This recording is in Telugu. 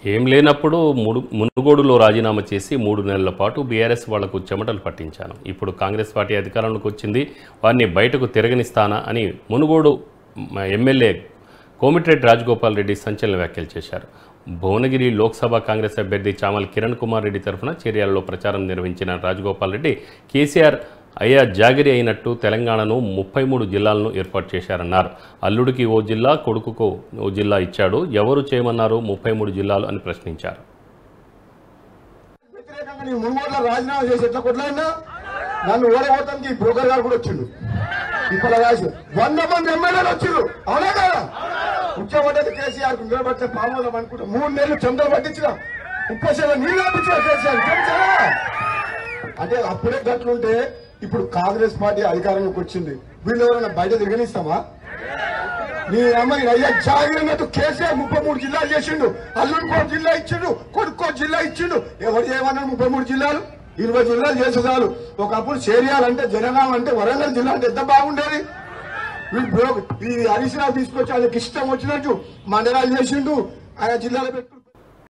ఏం లేనప్పుడు మునుగోడులో రాజీనామా చేసి 3 నెలల పాటు బీఆర్ఎస్ వాళ్లకు చెమటలు పట్టించాను. ఇప్పుడు కాంగ్రెస్ పార్టీ అధికారంలోకి వచ్చింది, వారిని బయటకు తిరగనిస్తానా అని మునుగోడు ఎమ్మెల్యే కోమిటిరెడ్డి రాజగోపాల్ రెడ్డి సంచలన వ్యాఖ్యలు చేశారు. భువనగిరి లోక్సభ కాంగ్రెస్ అభ్యర్థి చామల కిరణ్ కుమార్ రెడ్డి తరఫున చర్యలలో ప్రచారం నిర్వహించిన రాజగోపాల్ రెడ్డి కేసీఆర్ అయ్యా జాగిరి అయినట్టు తెలంగాణను 33 జిల్లాలను ఏర్పాటు చేశారన్నారు. అల్లుడికి ఓ జిల్లా, కొడుకుకు ఓ జిల్లా ఇచ్చాడు. ఎవరు చేయమన్నారు 33 జిల్లాలు అని ప్రశ్నించారు. రాజీనామా చేసి ఎట్లా కొట్లాడినా నన్ను ఓడగొట్టడానికి బ్రోకర్ గారు కూడా వచ్చిండు. ఇప్పుడు రాజు 100 మంది ఎమ్మెల్యేలు వచ్చిండ్రు. అవునా కదా? ముఖ్యమంత్రి కేసీఆర్ కు నిలబట్టే పాములం అనుకుంటా 3 నెలలు చంద్రలు పట్టించిన 30 నీళ్ళు పంపించిన కేసీఆర్ అంటే అప్పుడే గట్లుంటే ఇప్పుడు కాంగ్రెస్ పార్టీ అధికారంలోకి వచ్చింది. వీళ్ళు ఎవరైనా బయట తిరగనిస్తామా? నీ అమ్మాయి అయ్యా జాగిరినట్టు కేసీఆర్ 33 జిల్లాలు చేసిండు. అల్లుడికో జిల్లా ఇచ్చిండు, కొడుకో జిల్లా ఇచ్చిండు. ఎవరు చేయమన్నారు 33 జిల్లాలు? 20 జిల్లాలు చేసే చాలు. ఒకప్పుడు చేరియాలంటే జనగాం అంటే వరంగల్ జిల్లా అంటే ఎంత బాగుండేది. వీళ్ళు ఈ హరీష్ రావు తీసుకొచ్చి ఆయనకి ఇష్టం వచ్చినట్టు మండలాలు చేసిండు, ఆయా జిల్లాలో పెట్టు.